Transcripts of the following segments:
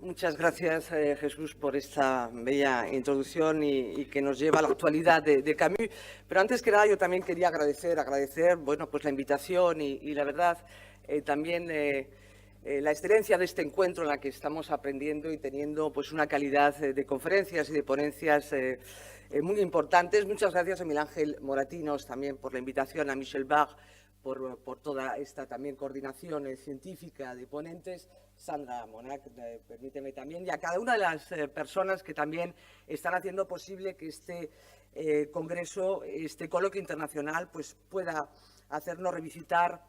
Muchas gracias, Jesús, por esta bella introducción y que nos lleva a la actualidad de Camus. Pero antes que nada, yo también quería agradecer bueno, pues la invitación y la verdad, también la excelencia de este encuentro en la que estamos aprendiendo y teniendo pues una calidad de conferencias y de ponencias muy importantes. Muchas gracias a Miguel Ángel Moratinos también por la invitación, a Michel Bach por toda esta también coordinación científica de ponentes, Sandra Monac, permíteme también, y a cada una de las personas que también están haciendo posible que este congreso, este coloquio internacional, pues pueda hacernos revisitar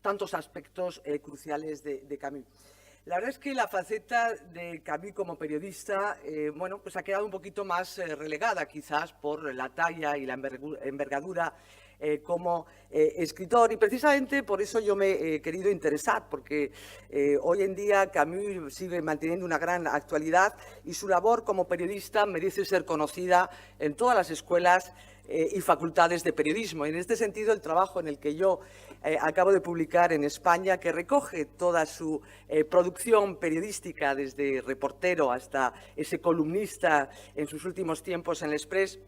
tantos aspectos cruciales de Camus. La verdad es que la faceta de Camus como periodista, bueno, pues ha quedado un poquito más relegada quizás por la talla y la envergadura como escritor, y precisamente por eso yo me he querido interesar, porque hoy en día Camus sigue manteniendo una gran actualidad y su labor como periodista merece ser conocida en todas las escuelas y facultades de periodismo. En este sentido, el trabajo en el que yo acabo de publicar en España, que recoge toda su producción periodística, desde reportero hasta ese columnista en sus últimos tiempos en El Express,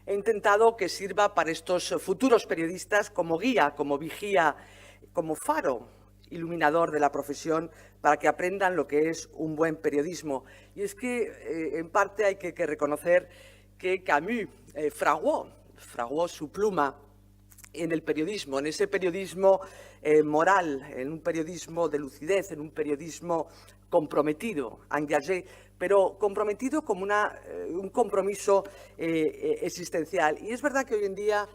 he intentado que sirva para estos futuros periodistas como guía, como vigía, como faro iluminador de la profesión, para que aprendan lo que es un buen periodismo. Y es que, en parte, hay que reconocer que Camus fraguó su pluma en el periodismo, en ese periodismo moral, en un periodismo de lucidez, en un periodismo comprometido, engagé, pero comprometido como un compromiso existencial. Y es verdad que hoy en día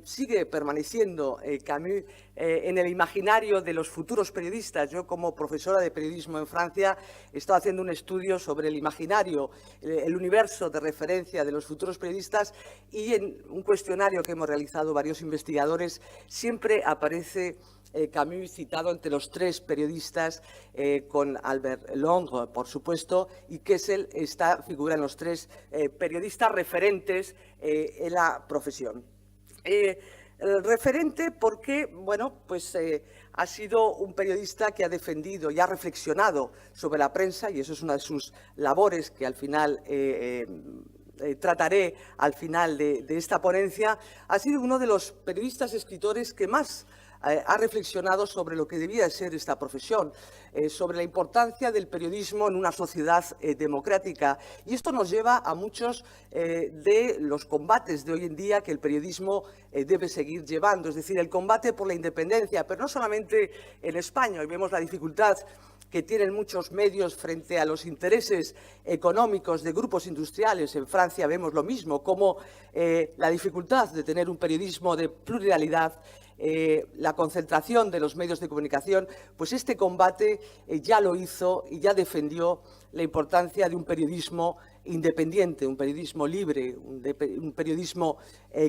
sigue permaneciendo Camus en el imaginario de los futuros periodistas. Yo, como profesora de periodismo en Francia, he estado haciendo un estudio sobre el imaginario, el universo de referencia de los futuros periodistas, y en un cuestionario que hemos realizado varios investigadores siempre aparece Camus citado entre los tres periodistas, con Albert Londres, por supuesto, y Kessel figura en los tres periodistas referentes en la profesión. Referente porque, bueno, pues ha sido un periodista que ha defendido y ha reflexionado sobre la prensa, y eso es una de sus labores que al final trataré al final de esta ponencia. Ha sido uno de los periodistas escritores que más ha reflexionado sobre lo que debía ser esta profesión, sobre la importancia del periodismo en una sociedad democrática. Y esto nos lleva a muchos de los combates de hoy en día que el periodismo debe seguir llevando, es decir, el combate por la independencia, pero no solamente en España. Hoy vemos la dificultad que tienen muchos medios frente a los intereses económicos de grupos industriales. En Francia vemos lo mismo, como la dificultad de tener un periodismo de pluralidad, la concentración de los medios de comunicación. Pues este combate ya lo hizo y ya defendió la importancia de un periodismo independiente, un periodismo libre, un periodismo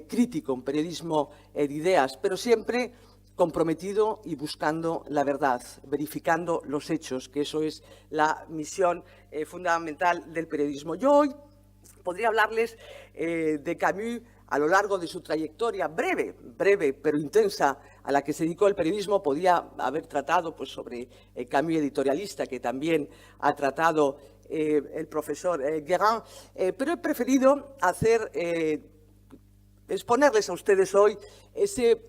crítico, un periodismo de ideas, pero siempre comprometido y buscando la verdad, verificando los hechos, que eso es la misión fundamental del periodismo. Yo hoy podría hablarles de Camus a lo largo de su trayectoria breve, pero intensa, a la que se dedicó el periodismo. Podía haber tratado pues, sobre Camus editorialista, que también ha tratado el profesor Guérin, pero he preferido exponerles a ustedes hoy ese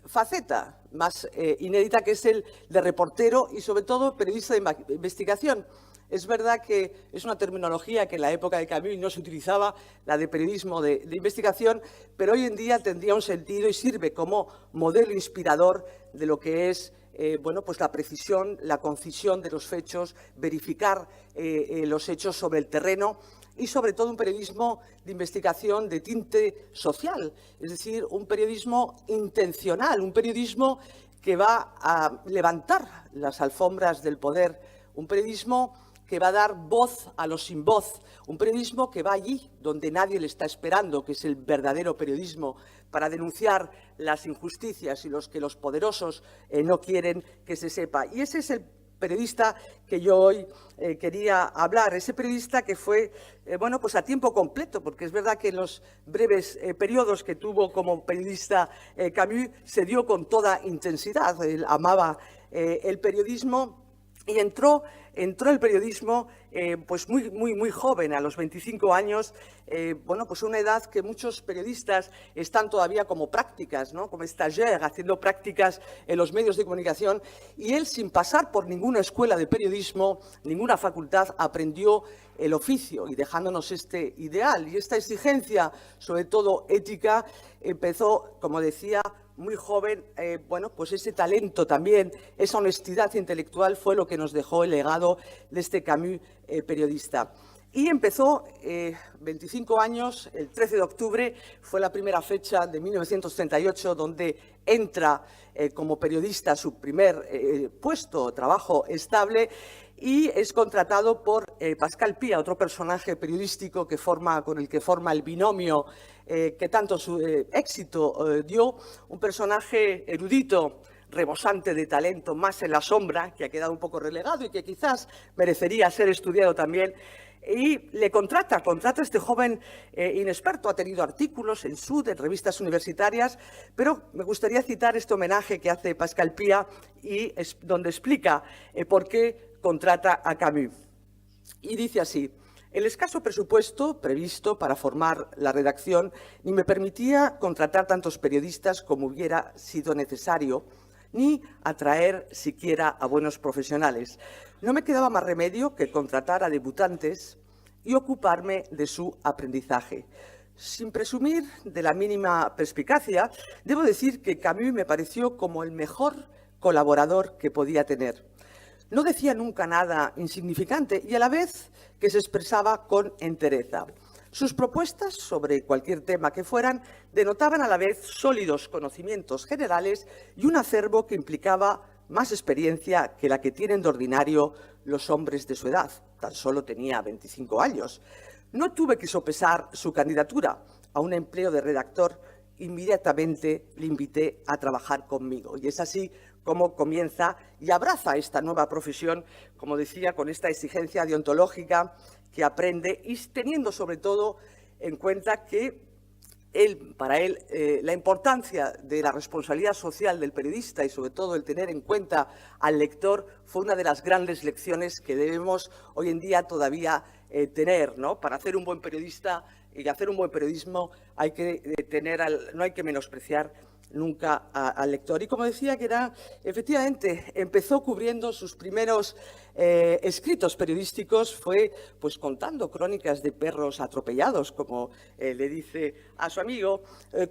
faceta más inédita, que es el de reportero y sobre todo periodista de investigación. Es verdad que es una terminología que en la época de Camus no se utilizaba, la de periodismo de investigación, pero hoy en día tendría un sentido y sirve como modelo inspirador de lo que es bueno, pues la precisión, la concisión de los hechos, verificar los hechos sobre el terreno, y sobre todo un periodismo de investigación de tinte social, es decir, un periodismo intencional, un periodismo que va a levantar las alfombras del poder, un periodismo que va a dar voz a los sin voz, un periodismo que va allí donde nadie le está esperando, que es el verdadero periodismo, para denunciar las injusticias y los que los poderosos no quieren que se sepa. Y ese es el periodista que yo hoy quería hablar, ese periodista que fue, bueno, pues a tiempo completo, porque es verdad que en los breves periodos que tuvo como periodista Camus se dio con toda intensidad. Él amaba el periodismo Y entró el periodismo pues muy joven, a los 25 años, bueno, pues una edad que muchos periodistas están todavía como prácticas, ¿no? Como stagiaires, haciendo prácticas en los medios de comunicación, y él, sin pasar por ninguna escuela de periodismo, ninguna facultad, aprendió el oficio y dejándonos este ideal y esta exigencia, sobre todo ética, empezó, como decía, muy joven, bueno, pues ese talento también, esa honestidad intelectual fue lo que nos dejó el legado de este Camus periodista. Y empezó 25 años, el 13 de octubre, fue la primera fecha de 1938, donde entra como periodista su primer puesto, trabajo estable, y es contratado por Pascal Pia, otro personaje periodístico con el que forma el binomio que tanto su éxito dio, un personaje erudito, rebosante de talento, más en la sombra, que ha quedado un poco relegado y que quizás merecería ser estudiado también. Y le contrata a este joven inexperto. Ha tenido artículos en Sud, en revistas universitarias, pero me gustaría citar este homenaje que hace Pascal Pia y donde explica por qué contrata a Camus. Y dice así: el escaso presupuesto previsto para formar la redacción ni me permitía contratar tantos periodistas como hubiera sido necesario, ni atraer siquiera a buenos profesionales. No me quedaba más remedio que contratar a debutantes y ocuparme de su aprendizaje. Sin presumir de la mínima perspicacia, debo decir que Camus me pareció como el mejor colaborador que podía tener. No decía nunca nada insignificante y a la vez que se expresaba con entereza. Sus propuestas, sobre cualquier tema que fueran, denotaban a la vez sólidos conocimientos generales y un acervo que implicaba más experiencia que la que tienen de ordinario los hombres de su edad. Tan solo tenía 25 años. No tuve que sopesar su candidatura a un empleo de redactor. Inmediatamente le invité a trabajar conmigo. Y es así como comienza y abraza esta nueva profesión, como decía, con esta exigencia deontológica que aprende y teniendo sobre todo en cuenta que para él la importancia de la responsabilidad social del periodista y sobre todo el tener en cuenta al lector fue una de las grandes lecciones que debemos hoy en día todavía tener, ¿no? Para hacer un buen periodista y hacer un buen periodismo hay que no hay que menospreciar nunca al lector. Y como decía, que efectivamente, empezó cubriendo sus primeros escritos periodísticos, fue pues contando crónicas de perros atropellados, como le dice a su amigo,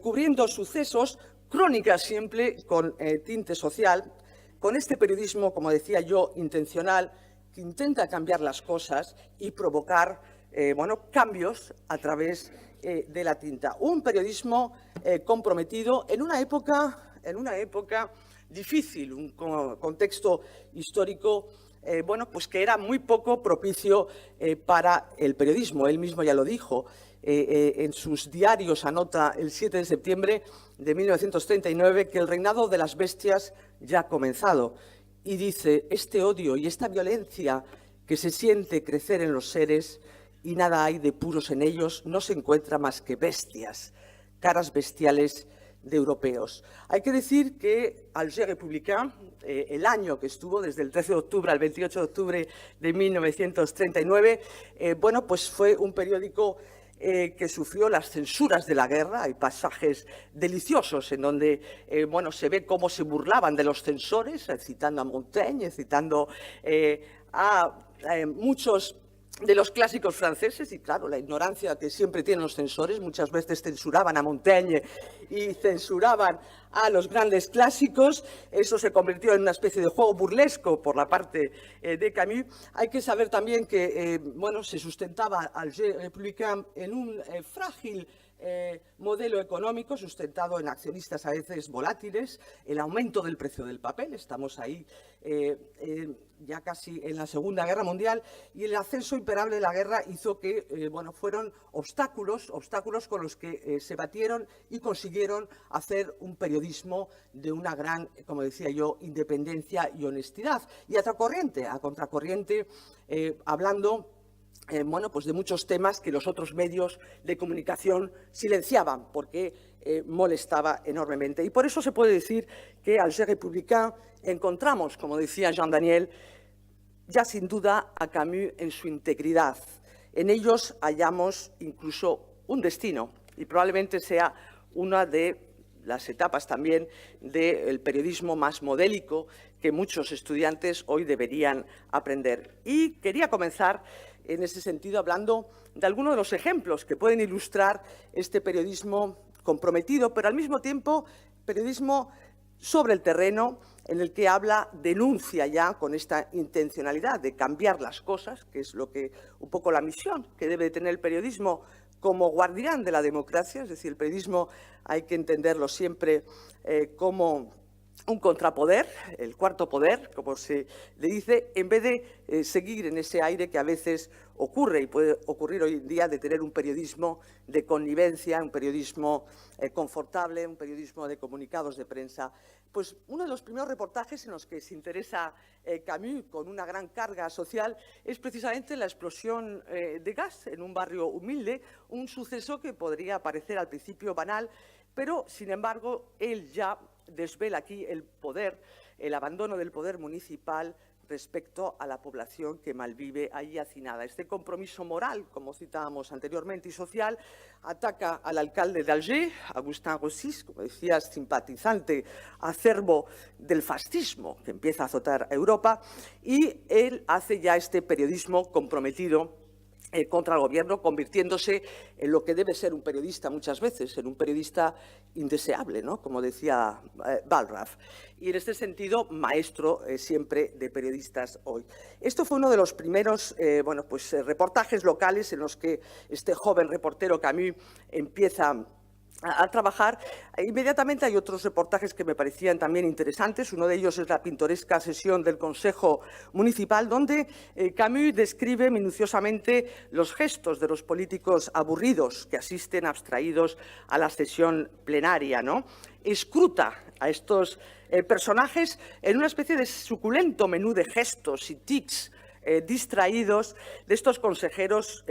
cubriendo sucesos, crónicas siempre con tinte social, con este periodismo, como decía yo, intencional, que intenta cambiar las cosas y provocar bueno, cambios a través de la tinta. Un periodismo comprometido en una época difícil, un contexto histórico bueno, pues que era muy poco propicio para el periodismo. Él mismo ya lo dijo. En sus diarios anota el 7 de septiembre de 1939 que el reinado de las bestias ya ha comenzado. Y dice: este odio y esta violencia que se siente crecer en los seres y nada hay de puros en ellos, no se encuentra más que bestias, caras bestiales de europeos. Hay que decir que Alger Républicain, el año que estuvo, desde el 13 de octubre al 28 de octubre de 1939, bueno, pues fue un periódico que sufrió las censuras de la guerra. Hay pasajes deliciosos en donde bueno, se ve cómo se burlaban de los censores, citando a Montaigne, citando a muchos de los clásicos franceses, y claro, la ignorancia que siempre tienen los censores, muchas veces censuraban a Montaigne y censuraban a los grandes clásicos. Eso se convirtió en una especie de juego burlesco por la parte de Camus. Hay que saber también que bueno, se sustentaba Alger Républicain en un frágil modelo económico sustentado en accionistas a veces volátiles, el aumento del precio del papel, estamos ahí ya casi en la Segunda Guerra Mundial, y el ascenso imparable de la guerra hizo que bueno, fueron obstáculos con los que se batieron y consiguieron hacer un periodismo de una gran, como decía yo, independencia y honestidad. Y a contracorriente, hablando bueno, pues de muchos temas que los otros medios de comunicación silenciaban porque molestaba enormemente. Y por eso se puede decir que al Alger Républicain encontramos, como decía Jean Daniel, ya sin duda a Camus en su integridad. En ellos hallamos incluso un destino y probablemente sea una de las etapas también del periodismo más modélico que muchos estudiantes hoy deberían aprender. Y quería comenzar en ese sentido hablando de algunos de los ejemplos que pueden ilustrar este periodismo comprometido, pero al mismo tiempo periodismo sobre el terreno, en el que habla, denuncia ya con esta intencionalidad de cambiar las cosas, que es lo que un poco la misión que debe tener el periodismo como guardián de la democracia. Es decir, el periodismo hay que entenderlo siempre como un contrapoder, el cuarto poder, como se le dice, en vez de seguir en ese aire que a veces ocurre y puede ocurrir hoy en día de tener un periodismo de connivencia, un periodismo confortable, un periodismo de comunicados de prensa. Pues uno de los primeros reportajes en los que se interesa Camus con una gran carga social es precisamente la explosión de gas en un barrio humilde, un suceso que podría parecer al principio banal, pero sin embargo él ya desvela aquí el poder, el abandono del poder municipal respecto a la población que malvive allí hacinada. Este compromiso moral, como citábamos anteriormente, y social, ataca al alcalde de Alger, Agustín Rossis, como decías, simpatizante acerbo del fascismo que empieza a azotar a Europa, y él hace ya este periodismo comprometido contra el gobierno, convirtiéndose en lo que debe ser un periodista muchas veces, en un periodista indeseable, ¿no? Como decía Balraf. Y en este sentido, maestro siempre de periodistas hoy. Esto fue uno de los primeros reportajes locales en los que este joven reportero Camus empieza a trabajar. Inmediatamente hay otros reportajes que me parecían también interesantes. Uno de ellos es la pintoresca sesión del Consejo Municipal, donde Camus describe minuciosamente los gestos de los políticos aburridos que asisten abstraídos a la sesión plenaria, ¿no? Escruta a estos personajes en una especie de suculento menú de gestos y tics distraídos de estos consejeros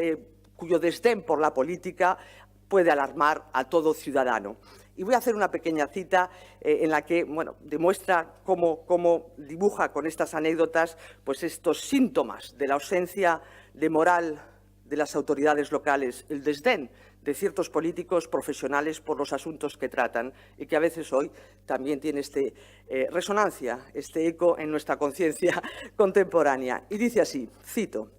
cuyo desdén por la política puede alarmar a todo ciudadano. Y voy a hacer una pequeña cita en la que demuestra cómo dibuja con estas anécdotas pues estos síntomas de la ausencia de moral de las autoridades locales, el desdén de ciertos políticos profesionales por los asuntos que tratan y que a veces hoy también tiene resonancia, este eco en nuestra conciencia contemporánea. Y dice así, cito: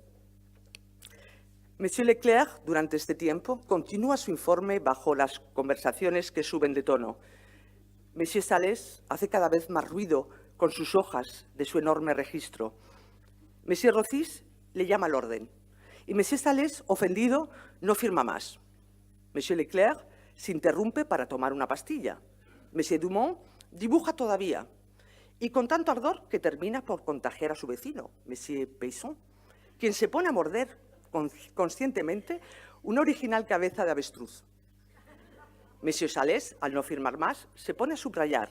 Monsieur Leclerc, durante este tiempo, continúa su informe bajo las conversaciones que suben de tono. Monsieur Salés hace cada vez más ruido con sus hojas de su enorme registro. Monsieur Rossis le llama al orden. Y Monsieur Salés, ofendido, no firma más. Monsieur Leclerc se interrumpe para tomar una pastilla. Monsieur Dumont dibuja todavía. Y con tanto ardor que termina por contagiar a su vecino, Monsieur Peisson, quien se pone a morder conscientemente una original cabeza de avestruz. Monsieur Salés, al no firmar más, se pone a subrayar.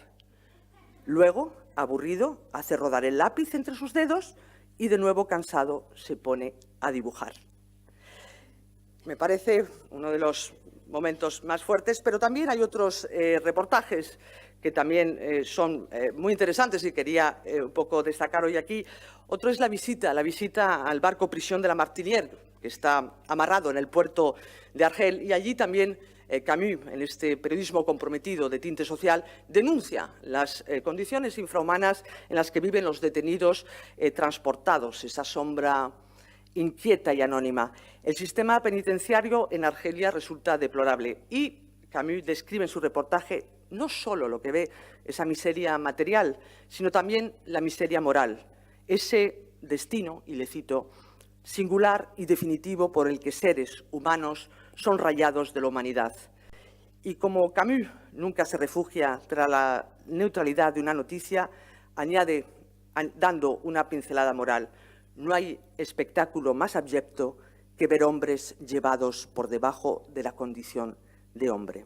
Luego, aburrido, hace rodar el lápiz entre sus dedos y, de nuevo cansado, se pone a dibujar. Me parece uno de los momentos más fuertes, pero también hay otros reportajes que también son muy interesantes y quería un poco destacar hoy aquí. Otro es la visita al barco prisión de la Martinière, que está amarrado en el puerto de Argel, y allí también Camus, en este periodismo comprometido de tinte social, denuncia las condiciones infrahumanas en las que viven los detenidos transportados, esa sombra inquieta y anónima. El sistema penitenciario en Argelia resulta deplorable y Camus describe en su reportaje no solo lo que ve, esa miseria material, sino también la miseria moral, ese destino, y le cito, singular y definitivo por el que seres humanos son rayados de la humanidad. Y como Camus nunca se refugia tras la neutralidad de una noticia, añade, dando una pincelada moral, no hay espectáculo más abyecto que ver hombres llevados por debajo de la condición de hombre.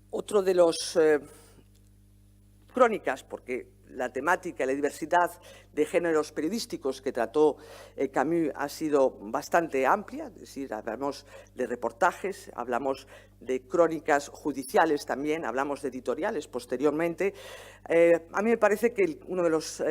Otro de los crónicas, porque la temática y la diversidad de géneros periodísticos que trató Camus ha sido bastante amplia, es decir, hablamos de reportajes, hablamos de crónicas judiciales también, hablamos de editoriales posteriormente. A mí me parece que uno de los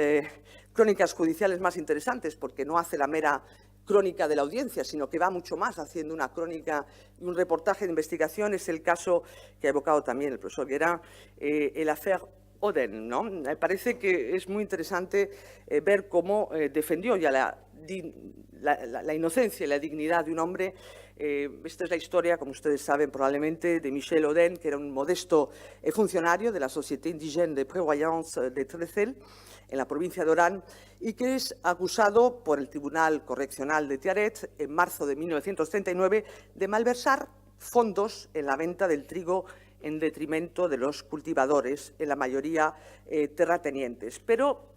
crónicas judiciales más interesantes, porque no hace la mera crónica de la audiencia, sino que va mucho más haciendo una crónica y un reportaje de investigación. Es el caso que ha evocado también el profesor Guérin, el affaire Oden, ¿no? Me parece que es muy interesante ver cómo defendió ya la inocencia y la dignidad de un hombre. Esta es la historia, como ustedes saben probablemente, de Michel Oden, que era un modesto funcionario de la Société Indigène de Prévoyance de Trecel, en la provincia de Orán, y que es acusado por el Tribunal Correccional de Tiaret en marzo de 1939 de malversar fondos en la venta del trigo en detrimento de los cultivadores, en la mayoría terratenientes. Pero,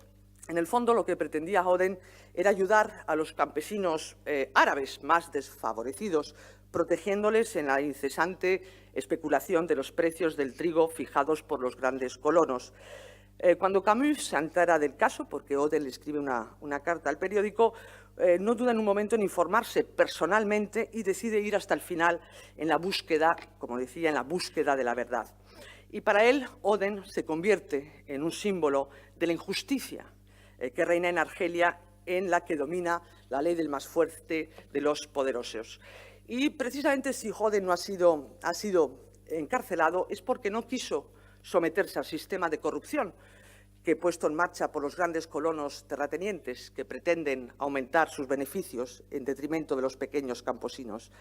en el fondo, lo que pretendía Oden era ayudar a los campesinos árabes más desfavorecidos, protegiéndoles en la incesante especulación de los precios del trigo fijados por los grandes colonos. Cuando Camus se entera del caso, porque Oden le escribe una carta al periódico, no duda en un momento en informarse personalmente y decide ir hasta el final en la búsqueda, como decía, en la búsqueda de la verdad. Y para él, Oden se convierte en un símbolo de la injusticia que reina en Argelia, en la que domina la ley del más fuerte de los poderosos. Y precisamente si Oden no ha sido encarcelado es porque no quiso someterse al sistema de corrupción que puesto en marcha por los grandes colonos terratenientes que pretenden aumentar sus beneficios en detrimento de los pequeños campesinos.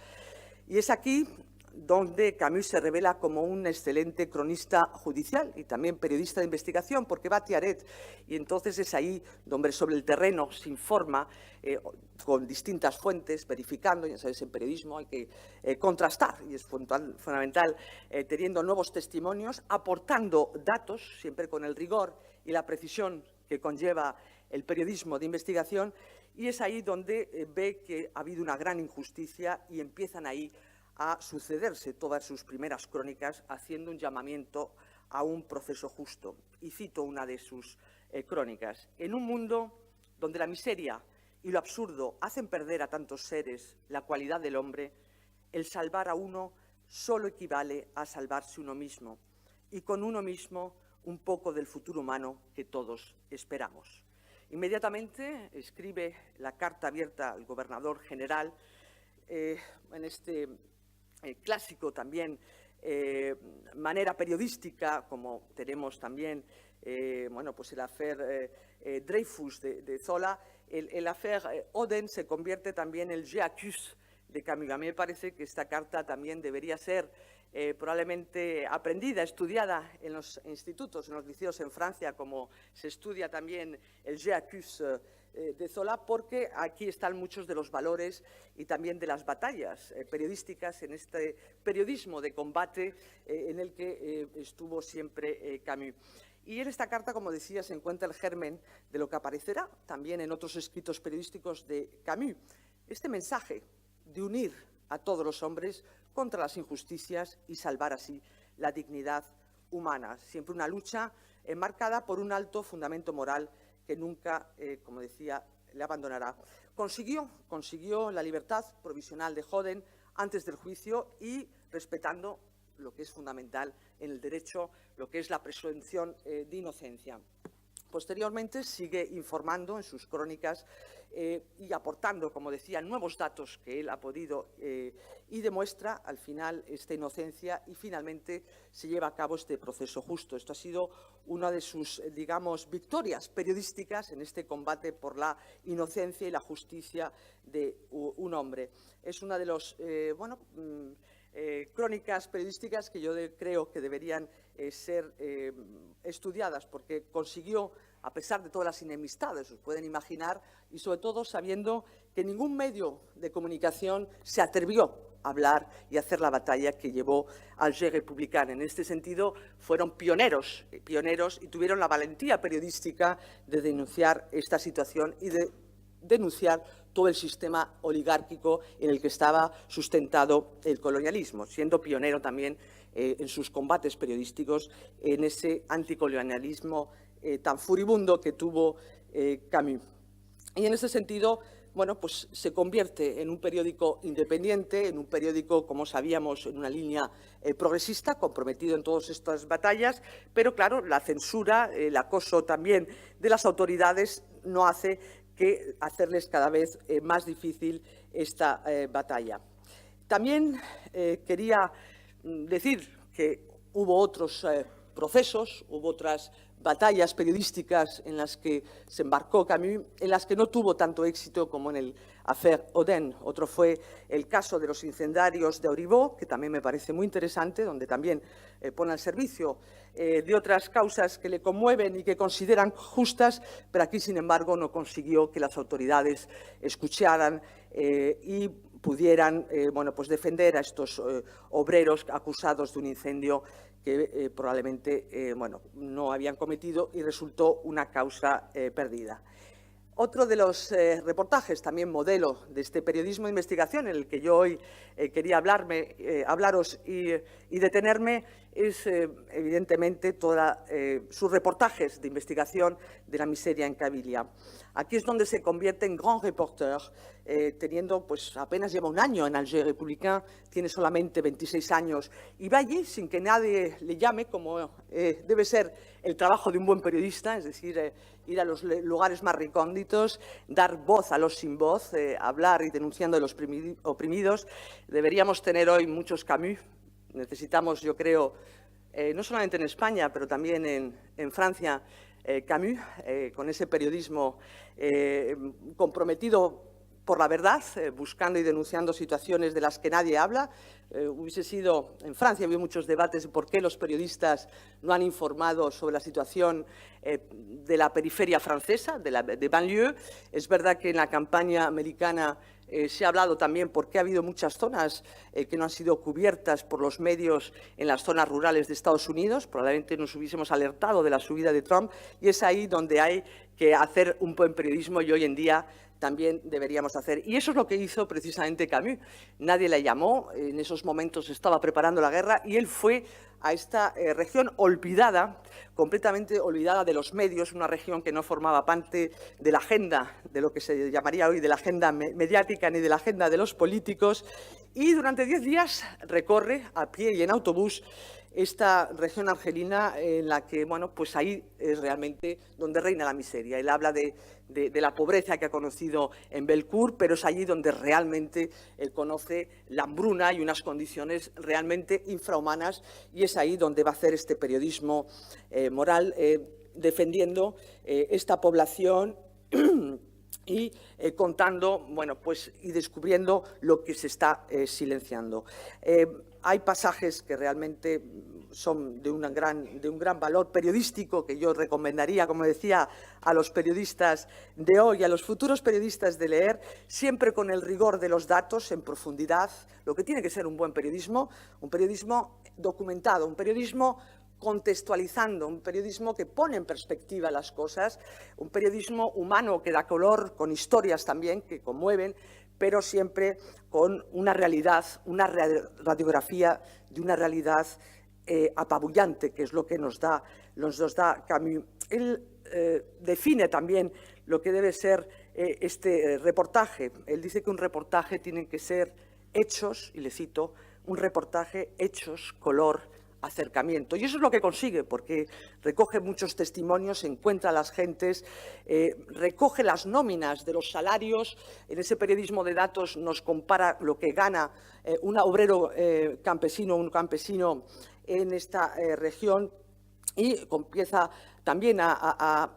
Y es aquí donde Camus se revela como un excelente cronista judicial y también periodista de investigación, porque va a Tiaret y entonces es ahí donde sobre el terreno se informa con distintas fuentes, verificando, ya sabes, en periodismo hay que contrastar, y es fundamental, teniendo nuevos testimonios, aportando datos, siempre con el rigor y la precisión que conlleva el periodismo de investigación, y es ahí donde ve que ha habido una gran injusticia y empiezan ahí a sucederse todas sus primeras crónicas, haciendo un llamamiento a un proceso justo. Y cito una de sus crónicas. En un mundo donde la miseria y lo absurdo hacen perder a tantos seres la cualidad del hombre, el salvar a uno solo equivale a salvarse uno mismo, y con uno mismo un poco del futuro humano que todos esperamos. Inmediatamente escribe la carta abierta al gobernador general en este clásico también, manera periodística, como tenemos también bueno, pues el affaire Dreyfus de Zola, el affaire Oden se convierte también en el J'accuse de Camus. A mí me parece que esta carta también debería ser probablemente aprendida, estudiada en los institutos, en los liceos en Francia, como se estudia también el J'accuse de Zola, porque aquí están muchos de los valores y también de las batallas periodísticas en este periodismo de combate en el que estuvo siempre Camus. Y en esta carta, como decía, se encuentra el germen de lo que aparecerá también en otros escritos periodísticos de Camus. Este mensaje de unir a todos los hombres contra las injusticias y salvar así la dignidad humana. Siempre una lucha enmarcada por un alto fundamento moral que nunca, como decía, le abandonará. Consiguió la libertad provisional de Oden antes del juicio y respetando lo que es fundamental en el derecho, lo que es la presunción de inocencia. Posteriormente sigue informando en sus crónicas y aportando, como decía, nuevos datos que él ha podido y demuestra al final esta inocencia y finalmente se lleva a cabo este proceso justo. Esto ha sido una de sus, digamos, victorias periodísticas en este combate por la inocencia y la justicia de un hombre. Es una de las crónicas periodísticas que yo creo que deberían ser estudiadas, porque consiguió, a pesar de todas las enemistades, os pueden imaginar, y sobre todo sabiendo que ningún medio de comunicación se atrevió a hablar y a hacer la batalla que llevó al Je Republicain. En este sentido, fueron pioneros y tuvieron la valentía periodística de denunciar esta situación y de denunciar todo el sistema oligárquico en el que estaba sustentado el colonialismo, siendo pionero también en sus combates periodísticos en ese anticolonialismo tan furibundo que tuvo Camus. Y en ese sentido, bueno, pues se convierte en un periódico independiente, en un periódico, como sabíamos, en una línea progresista, comprometido en todas estas batallas, pero claro, la censura, el acoso también de las autoridades no hace que hacerles cada vez más difícil esta batalla. También quería decir que hubo otros procesos, hubo otras batallas periodísticas en las que se embarcó Camus, en las que no tuvo tanto éxito como en el Affaire Oden. Otro fue el caso de los incendiarios de Auribeau, que también me parece muy interesante, donde también pone al servicio de otras causas que le conmueven y que consideran justas, pero aquí, sin embargo, no consiguió que las autoridades escucharan y pudieran pues defender a estos obreros acusados de un incendio que probablemente no habían cometido y resultó una causa perdida. Otro de los reportajes, también modelo de este periodismo de investigación en el que yo hoy quería hablaros y detenerme, es evidentemente todos sus reportajes de investigación de la miseria en Kabylia. Aquí es donde se convierte en grand reporter, teniendo, pues apenas lleva un año en Alger Republicain, tiene solamente 26 años, y va allí sin que nadie le llame, como debe ser el trabajo de un buen periodista, es decir, ir a los lugares más recónditos, dar voz a los sin voz, hablar y denunciando a los oprimidos. Deberíamos tener hoy muchos Camus. Necesitamos, yo creo, no solamente en España, pero también en Francia, Camus, con ese periodismo comprometido por la verdad, buscando y denunciando situaciones de las que nadie habla. Hubiese sido, en Francia había muchos debates de por qué los periodistas no han informado sobre la situación de la periferia francesa, de banlieue. Es verdad que en la campaña americana se ha hablado también porque ha habido muchas zonas que no han sido cubiertas por los medios en las zonas rurales de Estados Unidos. Probablemente nos hubiésemos alertado de la subida de Trump, y es ahí donde hay que hacer un buen periodismo, y hoy en día también deberíamos hacer. Y eso es lo que hizo precisamente Camus. Nadie le llamó, en esos momentos estaba preparando la guerra, y él fue a esta región olvidada, completamente olvidada de los medios, una región que no formaba parte de la agenda, de lo que se llamaría hoy de la agenda mediática ni de la agenda de los políticos, y durante 10 días recorre a pie y en autobús esta región argelina en la que, pues ahí es realmente donde reina la miseria. Él habla de la pobreza que ha conocido en Belcourt, pero es allí donde realmente él conoce la hambruna y unas condiciones realmente infrahumanas, y es ahí donde va a hacer este periodismo moral, defendiendo esta población y contando, y descubriendo lo que se está silenciando. Hay pasajes que realmente son de un gran valor periodístico, que yo recomendaría, como decía, a los periodistas de hoy, a los futuros periodistas, de leer, siempre con el rigor de los datos, en profundidad, lo que tiene que ser un buen periodismo, un periodismo documentado, un periodismo contextualizando, un periodismo que pone en perspectiva las cosas, un periodismo humano que da color, con historias también que conmueven, pero siempre con una realidad, una radiografía de una realidad apabullante, que es lo que nos da Camus. Él define también lo que debe ser este reportaje. Él dice que un reportaje tiene que ser hechos, y le cito, un reportaje, hechos, color, acercamiento. Y eso es lo que consigue, porque recoge muchos testimonios, encuentra a las gentes, recoge las nóminas de los salarios. En ese periodismo de datos nos compara lo que gana un obrero campesino, un campesino en esta región, y empieza también a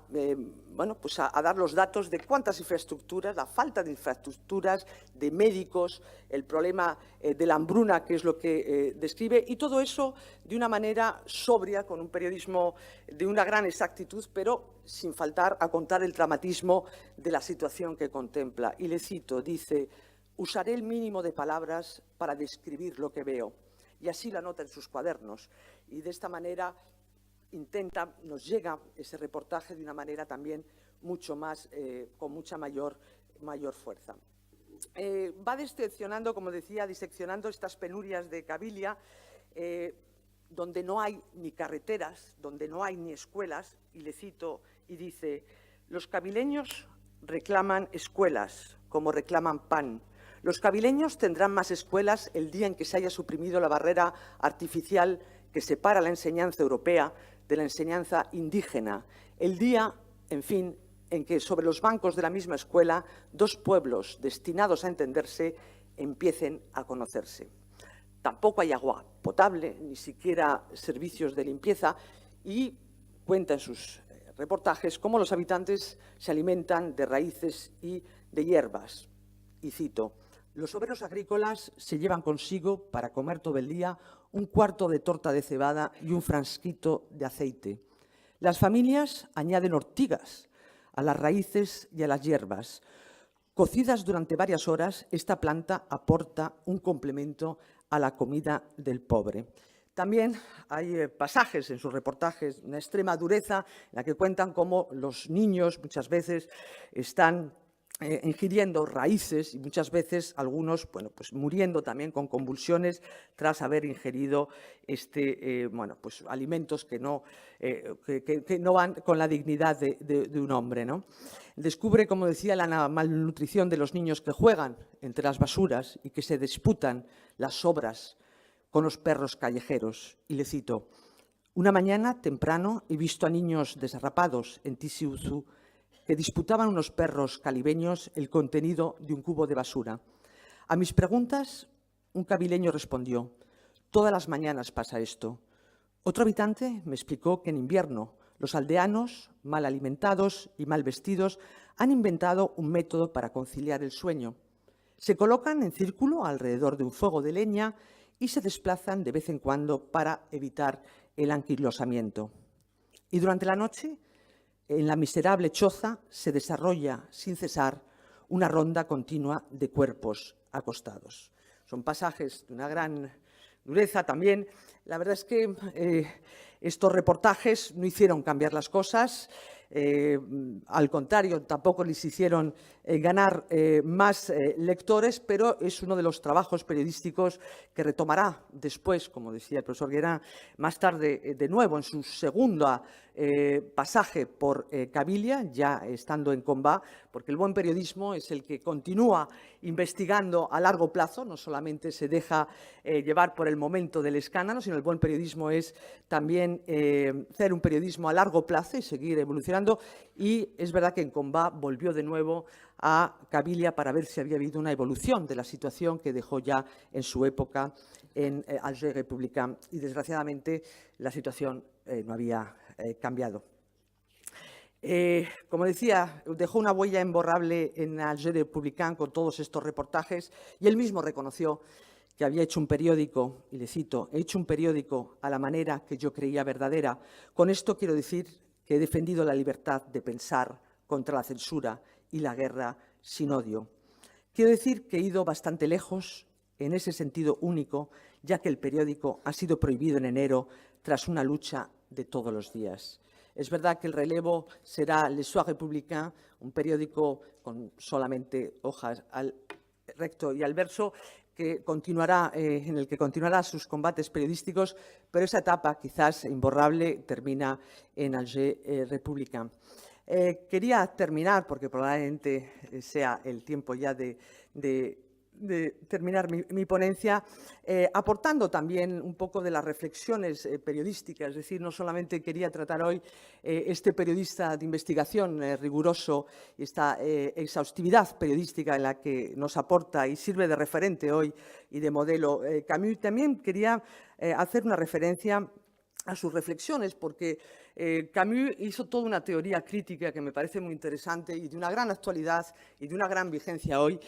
dar los datos de cuántas infraestructuras, la falta de infraestructuras, de médicos, el problema de la hambruna, que es lo que describe, y todo eso de una manera sobria, con un periodismo de una gran exactitud, pero sin faltar a contar el dramatismo de la situación que contempla. Y le cito, dice: «Usaré el mínimo de palabras para describir lo que veo». Y así lo anota en sus cuadernos. Y de esta manera nos llega ese reportaje de una manera también mucho más, con mucha mayor fuerza. Va diseccionando, como decía, estas penurias de Kabylia, donde no hay ni carreteras, donde no hay ni escuelas, y le cito, y dice: «Los kabyleños reclaman escuelas, como reclaman pan. Los kabyleños tendrán más escuelas el día en que se haya suprimido la barrera artificial que separa la enseñanza europea de la enseñanza indígena, el día, en fin, en que sobre los bancos de la misma escuela dos pueblos destinados a entenderse empiecen a conocerse. Tampoco hay agua potable, ni siquiera servicios de limpieza, y cuenta en sus reportajes cómo los habitantes se alimentan de raíces y de hierbas. Y cito: los obreros agrícolas se llevan consigo para comer todo el día un cuarto de torta de cebada y un frasquito de aceite. Las familias añaden ortigas a las raíces y a las hierbas. Cocidas durante varias horas, esta planta aporta un complemento a la comida del pobre. También hay pasajes en sus reportajes, una extrema dureza, en la que cuentan cómo los niños muchas veces están ingiriendo raíces y muchas veces algunos pues muriendo también con convulsiones tras haber ingerido alimentos que no van con la dignidad de un hombre, ¿no? Descubre, como decía, la malnutrición de los niños que juegan entre las basuras y que se disputan las sobras con los perros callejeros. Y le cito: una mañana temprano he visto a niños desarrapados en Tiziuzú que disputaban unos perros calibeños el contenido de un cubo de basura. A mis preguntas, un cabileño respondió: todas las mañanas pasa esto. Otro habitante me explicó que en invierno los aldeanos, mal alimentados y mal vestidos, han inventado un método para conciliar el sueño. Se colocan en círculo alrededor de un fuego de leña y se desplazan de vez en cuando para evitar el anquilosamiento. Y durante la noche, en la miserable choza, se desarrolla sin cesar una ronda continua de cuerpos acostados. Son pasajes de una gran dureza también. La verdad es que estos reportajes no hicieron cambiar las cosas, al contrario, tampoco les hicieron ganar más lectores, pero es uno de los trabajos periodísticos que retomará después, como decía el profesor Guérin, más tarde de nuevo en su segundo pasaje por Cabilia, ya estando en Combà, porque el buen periodismo es el que continúa investigando a largo plazo, no solamente se deja llevar por el momento del escándalo, sino el buen periodismo es también hacer un periodismo a largo plazo y seguir evolucionando. Y es verdad que en Combà volvió de nuevo a Cabilia para ver si había habido una evolución de la situación que dejó ya en su época en Alger Republicain, y desgraciadamente la situación no había cambiado. Como decía, dejó una huella imborrable en Alger Republicain con todos estos reportajes, y él mismo reconoció que había hecho un periódico, y le cito: he hecho un periódico a la manera que yo creía verdadera. Con esto quiero decir que he defendido la libertad de pensar contra la censura y la guerra sin odio. Quiero decir que he ido bastante lejos en ese sentido único, ya que el periódico ha sido prohibido en enero tras una lucha de todos los días. Es verdad que el relevo será Le Soir Républicain, un periódico con solamente hojas al recto y al verso, que continuará, en el que continuará sus combates periodísticos, pero esa etapa, quizás imborrable, termina en Alger Republicain. Quería terminar, porque probablemente sea el tiempo ya de terminar mi ponencia, aportando también un poco de las reflexiones periodísticas. Es decir, no solamente quería tratar hoy este periodista de investigación riguroso y esta exhaustividad periodística en la que nos aporta y sirve de referente hoy y de modelo Camus, también quería hacer una referencia a sus reflexiones, porque Camus hizo toda una teoría crítica que me parece muy interesante y de una gran actualidad y de una gran vigencia hoy,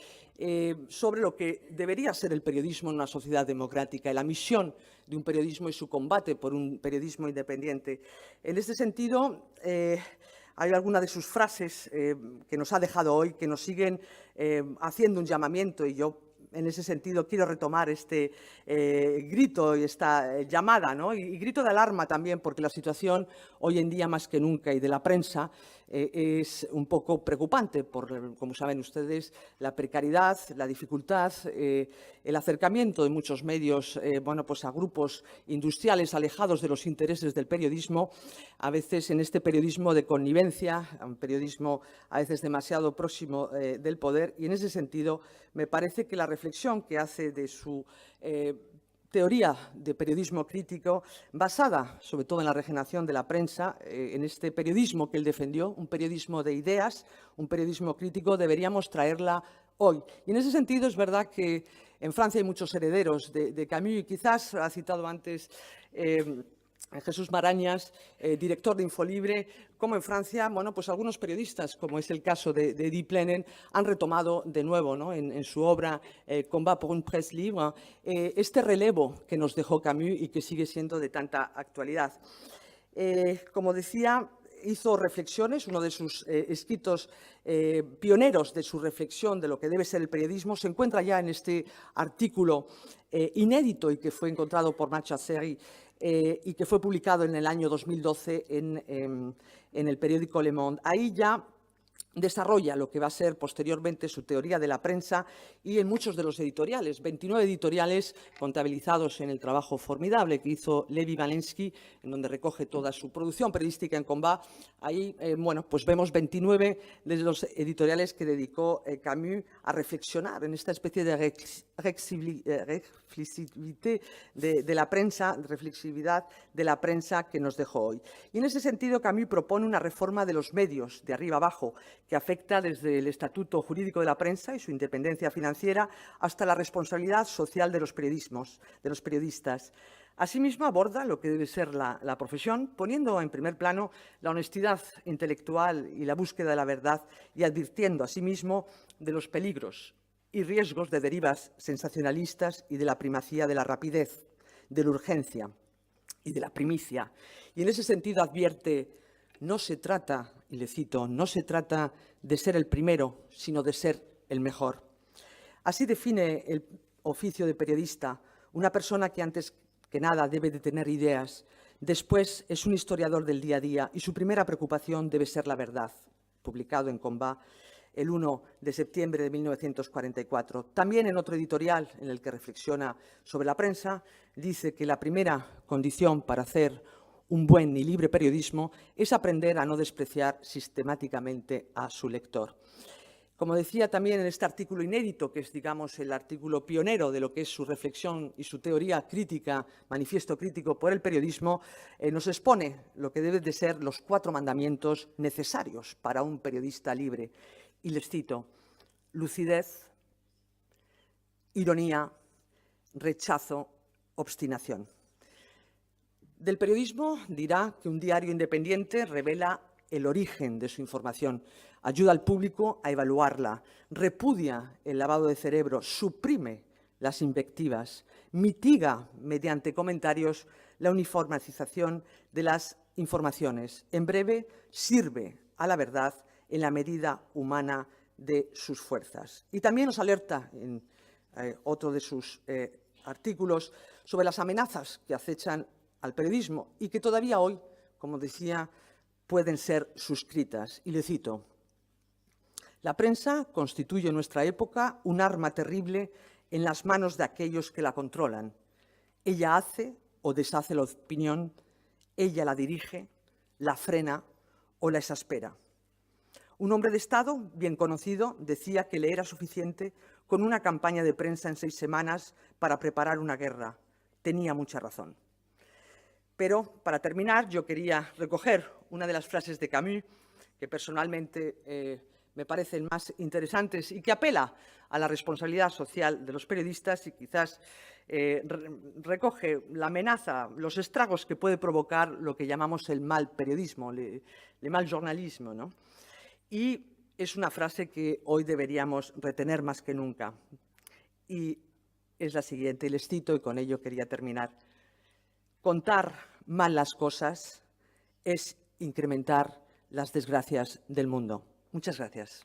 sobre lo que debería ser el periodismo en una sociedad democrática y la misión de un periodismo y su combate por un periodismo independiente. En este sentido, hay algunas de sus frases que nos ha dejado hoy, que nos siguen haciendo un llamamiento, y yo en ese sentido quiero retomar este grito y esta llamada, ¿no? Y grito de alarma también, porque la situación hoy en día más que nunca, y de la prensa, es un poco preocupante por, como saben ustedes, la precariedad, la dificultad, el acercamiento de muchos medios pues a grupos industriales alejados de los intereses del periodismo, a veces en este periodismo de connivencia, un periodismo a veces demasiado próximo del poder, y en ese sentido me parece que la reflexión que hace de su teoría de periodismo crítico basada sobre todo en la regeneración de la prensa, en este periodismo que él defendió, un periodismo de ideas, un periodismo crítico, deberíamos traerla hoy. Y en ese sentido es verdad que en Francia hay muchos herederos de Camus, y quizás ha citado antes Jesús Marañas, director de Infolibre, como en Francia, bueno, pues algunos periodistas, como es el caso de Eddy Plenel, han retomado de nuevo, ¿no?, en su obra Combat pour une presse libre, este relevo que nos dejó Camus y que sigue siendo de tanta actualidad. Como decía, hizo reflexiones, uno de sus escritos pioneros de su reflexión de lo que debe ser el periodismo se encuentra ya en este artículo inédito y que fue encontrado por Nacha Seri y que fue publicado en el año 2012 en el periódico Le Monde. Ahí ya desarrolla lo que va a ser posteriormente su teoría de la prensa y en muchos de los editoriales, 29 editoriales contabilizados en el trabajo formidable que hizo Levi Walensky, en donde recoge toda su producción periodística en Combat. Ahí, bueno, pues vemos 29 de los editoriales que dedicó Camus a reflexionar en esta especie de reflexividad de la prensa, reflexividad de la prensa que nos dejó hoy. Y en ese sentido, Camus propone una reforma de los medios, de arriba abajo, que afecta desde el estatuto jurídico de la prensa y su independencia financiera hasta la responsabilidad social de los periodistas. Asimismo, aborda lo que debe ser la profesión, poniendo en primer plano la honestidad intelectual y la búsqueda de la verdad y advirtiendo asimismo de los peligros y riesgos de derivas sensacionalistas y de la primacía de la rapidez, de la urgencia y de la primicia. Y en ese sentido advierte: no se trata, y le cito, no se trata de ser el primero, sino de ser el mejor. Así define el oficio de periodista, una persona que antes que nada debe de tener ideas, después es un historiador del día a día y su primera preocupación debe ser la verdad, publicado en Combat el 1 de septiembre de 1944. También en otro editorial en el que reflexiona sobre la prensa, dice que la primera condición para hacer un buen y libre periodismo es aprender a no despreciar sistemáticamente a su lector. Como decía también en este artículo inédito, que es, digamos, el artículo pionero de lo que es su reflexión y su teoría crítica, manifiesto crítico por el periodismo, nos expone lo que deben de ser los 4 mandamientos necesarios para un periodista libre. Y les cito: lucidez, ironía, rechazo, obstinación. Del periodismo dirá que un diario independiente revela el origen de su información, ayuda al público a evaluarla, repudia el lavado de cerebro, suprime las invectivas, mitiga mediante comentarios la uniformización de las informaciones. En breve, sirve a la verdad en la medida humana de sus fuerzas. Y también nos alerta en otro de sus artículos sobre las amenazas que acechan al periodismo y que todavía hoy, como decía, pueden ser suscritas. Y le cito: la prensa constituye en nuestra época un arma terrible en las manos de aquellos que la controlan. Ella hace o deshace la opinión, ella la dirige, la frena o la exaspera. Un hombre de Estado bien conocido decía que le era suficiente con una campaña de prensa en 6 semanas para preparar una guerra. Tenía mucha razón. Pero, para terminar, yo quería recoger una de las frases de Camus que personalmente me parecen más interesantes y que apela a la responsabilidad social de los periodistas y quizás recoge la amenaza, los estragos que puede provocar lo que llamamos el mal periodismo, le mal journalisme, ¿no? Y es una frase que hoy deberíamos retener más que nunca. Y es la siguiente, les cito y con ello quería terminar: contar mal las cosas es incrementar las desgracias del mundo. Muchas gracias.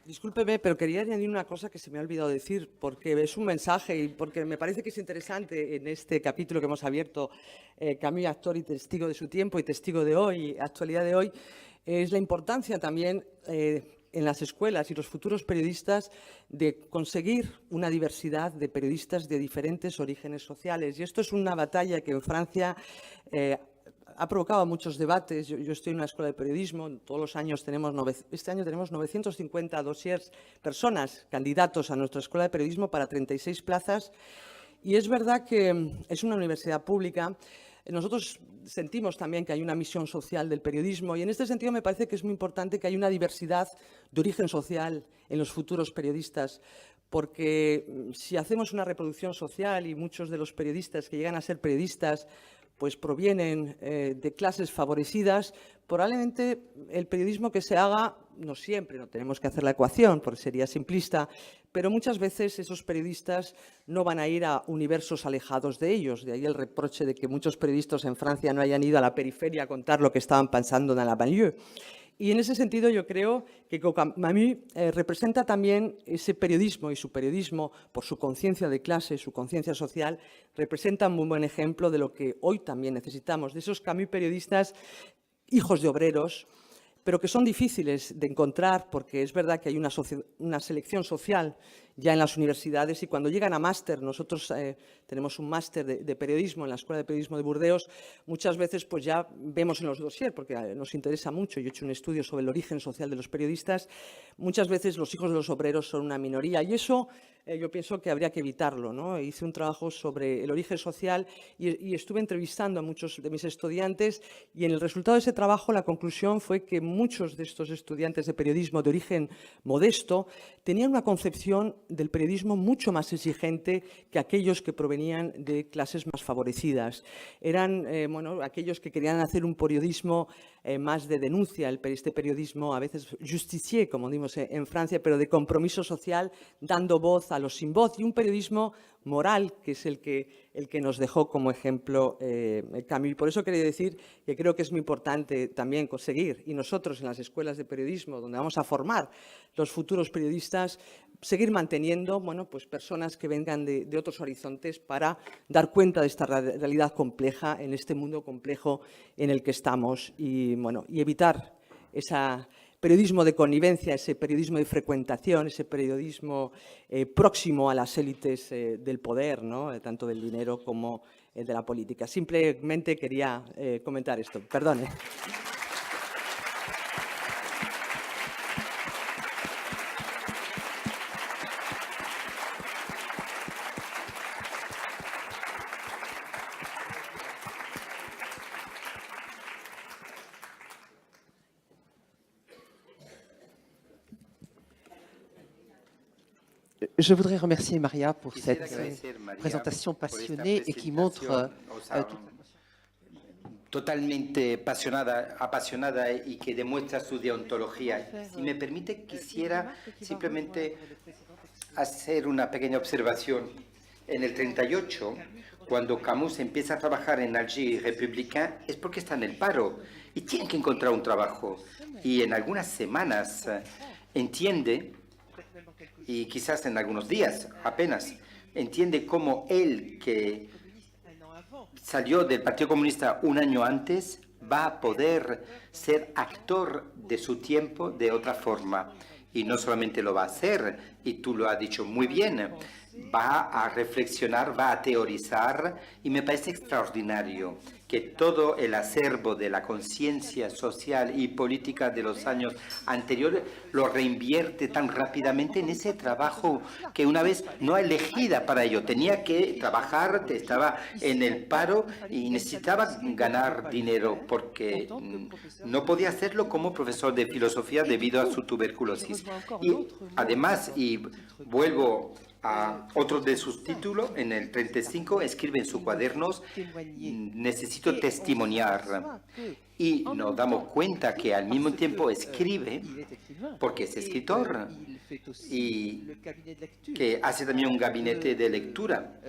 Discúlpeme, pero quería añadir una cosa que se me ha olvidado decir, porque es un mensaje y porque me parece que es interesante en este capítulo que hemos abierto, Camus, actor y testigo de su tiempo y testigo de hoy, actualidad de hoy, es la importancia también en las escuelas y los futuros periodistas de conseguir una diversidad de periodistas de diferentes orígenes sociales. Y esto es una batalla que en Francia ha provocado muchos debates. Yo estoy en una escuela de periodismo, todos los años este año tenemos 950 dossiers, personas, candidatos a nuestra escuela de periodismo para 36 plazas. Y es verdad que es una universidad pública. Nosotros sentimos también que hay una misión social del periodismo y en este sentido me parece que es muy importante que haya una diversidad de origen social en los futuros periodistas, porque si hacemos una reproducción social y muchos de los periodistas que llegan a ser periodistas pues provienen de clases favorecidas, probablemente el periodismo que se haga, no siempre, no tenemos que hacer la ecuación porque sería simplista, pero muchas veces esos periodistas no van a ir a universos alejados de ellos. De ahí el reproche de que muchos periodistas en Francia no hayan ido a la periferia a contar lo que estaban pensando en la banlieue. Y en ese sentido yo creo que Camus representa también ese periodismo y su periodismo, por su conciencia de clase, su conciencia social, representa un muy buen ejemplo de lo que hoy también necesitamos, de esos Camus periodistas hijos de obreros, pero que son difíciles de encontrar porque es verdad que hay una selección social ya en las universidades y cuando llegan a máster, nosotros tenemos un máster de periodismo en la Escuela de Periodismo de Burdeos, muchas veces pues ya vemos en los dossiers, porque nos interesa mucho, yo he hecho un estudio sobre el origen social de los periodistas, muchas veces los hijos de los obreros son una minoría y eso yo pienso que habría que evitarlo, ¿no? Hice un trabajo sobre el origen social y estuve entrevistando a muchos de mis estudiantes y en el resultado de ese trabajo la conclusión fue que muchos de estos estudiantes de periodismo de origen modesto tenían una concepción del periodismo mucho más exigente que aquellos que provenían de clases más favorecidas. Eran aquellos que querían hacer un periodismo más de denuncia, este periodismo a veces justicier, como decimos en Francia, pero de compromiso social, dando voz a los sin voz, y un periodismo moral, que es el que nos dejó como ejemplo Camus. Por eso quería decir que creo que es muy importante también conseguir, y nosotros en las escuelas de periodismo, donde vamos a formar los futuros periodistas, seguir manteniendo pues personas que vengan de otros horizontes para dar cuenta de esta realidad compleja en este mundo complejo en el que estamos y evitar ese periodismo de connivencia, ese periodismo de frecuentación, ese periodismo próximo a las élites del poder, ¿no? Tanto del dinero como de la política. Simplemente quería comentar esto. Perdone. Je voudrais remercier Maria pour cette présentation passionnée et qui montre totalmente apasionada y que demuestra su deontología. Si me permite, quisiera simplemente hacer una pequeña observación. En el 38, cuando Camus empieza a trabajar en Alger Républicain, es porque está en el paro y tiene que encontrar un trabajo. Y en algunas semanas entiende, y quizás en algunos días apenas, entiende cómo él, que salió del Partido Comunista un año antes, va a poder ser actor de su tiempo de otra forma. Y no solamente lo va a hacer, y tú lo has dicho muy bien, va a reflexionar, va a teorizar, y me parece extraordinario que todo el acervo de la conciencia social y política de los años anteriores lo reinvierte tan rápidamente en ese trabajo que una vez no elegida para ello. Tenía que trabajar, estaba en el paro y necesitaba ganar dinero porque no podía hacerlo como profesor de filosofía debido a su tuberculosis. Y además, y vuelvo a otro de sus títulos, en el 35 escribe en sus cuadernos: necesito testimoniar. Y nos damos cuenta que al mismo tiempo escribe, porque es escritor, y que hace también un gabinete de lectura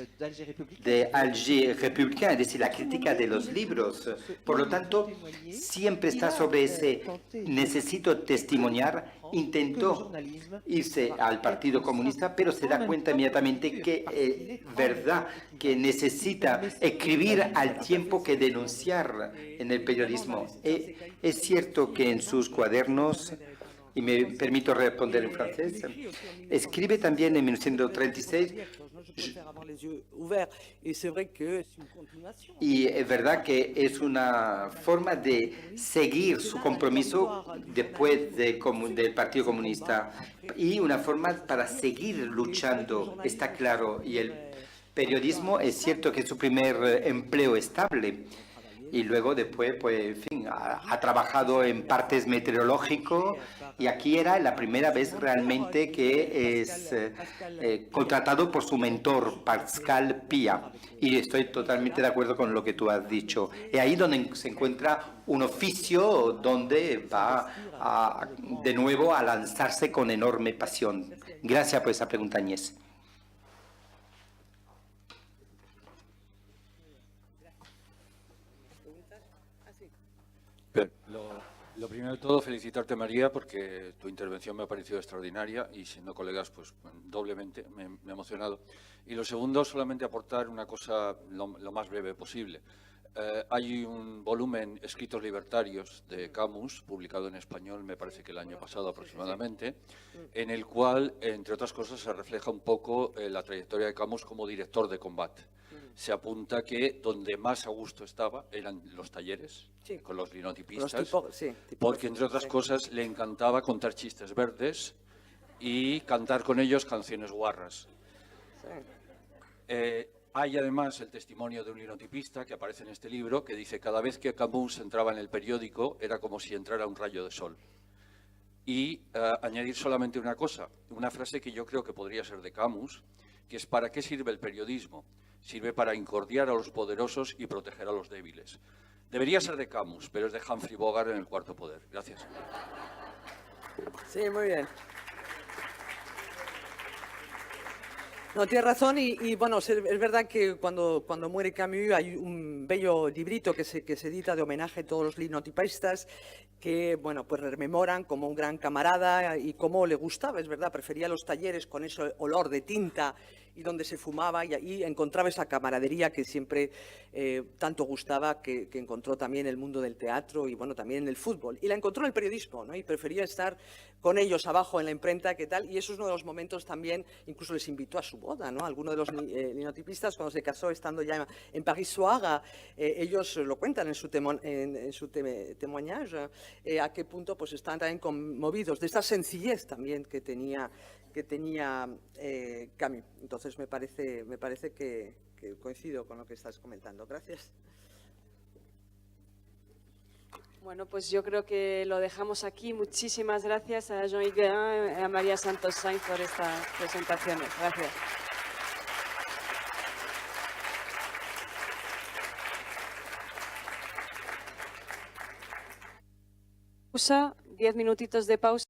de Alger Républicain, es decir, la crítica de los libros. Por lo tanto, siempre está sobre ese necesito testimoniar. Intentó irse al Partido Comunista, pero se da cuenta inmediatamente que es verdad que necesita escribir al tiempo que denunciar en el periodismo. Es cierto que en sus cuadernos, y me permito responder en francés, escribe también en 1936, y es verdad que es una forma de seguir su compromiso después del Partido Comunista y una forma para seguir luchando, está claro. Y el periodismo es cierto que es su primer empleo estable. Y luego después, pues, en fin, ha trabajado en partes meteorológico y aquí era la primera vez realmente que es contratado por su mentor, Pascal Pia. Y estoy totalmente de acuerdo con lo que tú has dicho. Es ahí donde se encuentra un oficio donde va de nuevo a lanzarse con enorme pasión. Gracias por esa pregunta, Agnès. Bien, lo primero de todo, felicitarte, María, porque tu intervención me ha parecido extraordinaria y siendo colegas, pues doblemente me ha emocionado. Y lo segundo, solamente aportar una cosa lo más breve posible. Hay un volumen, Escritos Libertarios, de Camus, publicado en español, me parece que el año pasado aproximadamente, en el cual, entre otras cosas, se refleja un poco la trayectoria de Camus como director de combate. Se apunta que donde más a gusto estaba eran los talleres, sí, con los linotipistas, porque, entre otras cosas, le encantaba contar chistes verdes y cantar con ellos canciones guarras. Hay además el testimonio de un linotipista que aparece en este libro que dice: cada vez que Camus entraba en el periódico era como si entrara un rayo de sol. Y añadir solamente una cosa, una frase que yo creo que podría ser de Camus, que es: ¿para qué sirve el periodismo? Sirve para incordiar a los poderosos y proteger a los débiles. Debería ser de Camus, pero es de Humphrey Bogart en El Cuarto Poder. Gracias. Sí, muy bien. No, tienes razón y bueno, es verdad que cuando muere Camus hay un bello librito que se edita de homenaje a todos los linotipistas que, bueno, pues rememoran como un gran camarada y cómo le gustaba, es verdad, prefería los talleres con ese olor de tinta y donde se fumaba y ahí encontraba esa camaradería que siempre tanto gustaba, que encontró también en el mundo del teatro y, bueno, también en el fútbol. Y la encontró en el periodismo, ¿no? Y prefería estar con ellos abajo en la imprenta, ¿qué tal? Y eso es uno de los momentos también, incluso les invitó a su boda, ¿no? Algunos de los linotipistas, cuando se casó estando ya en Paris Soir, ellos lo cuentan en su témoignage, a qué punto pues estaban también conmovidos de esta sencillez también que tenía Camus. Entonces me parece que coincido con lo que estás comentando. Gracias. Bueno, pues yo creo que lo dejamos aquí. Muchísimas gracias a Jean Higuerin y a María Santos Sainz por estas presentaciones. Gracias. 10 minutitos de pausa.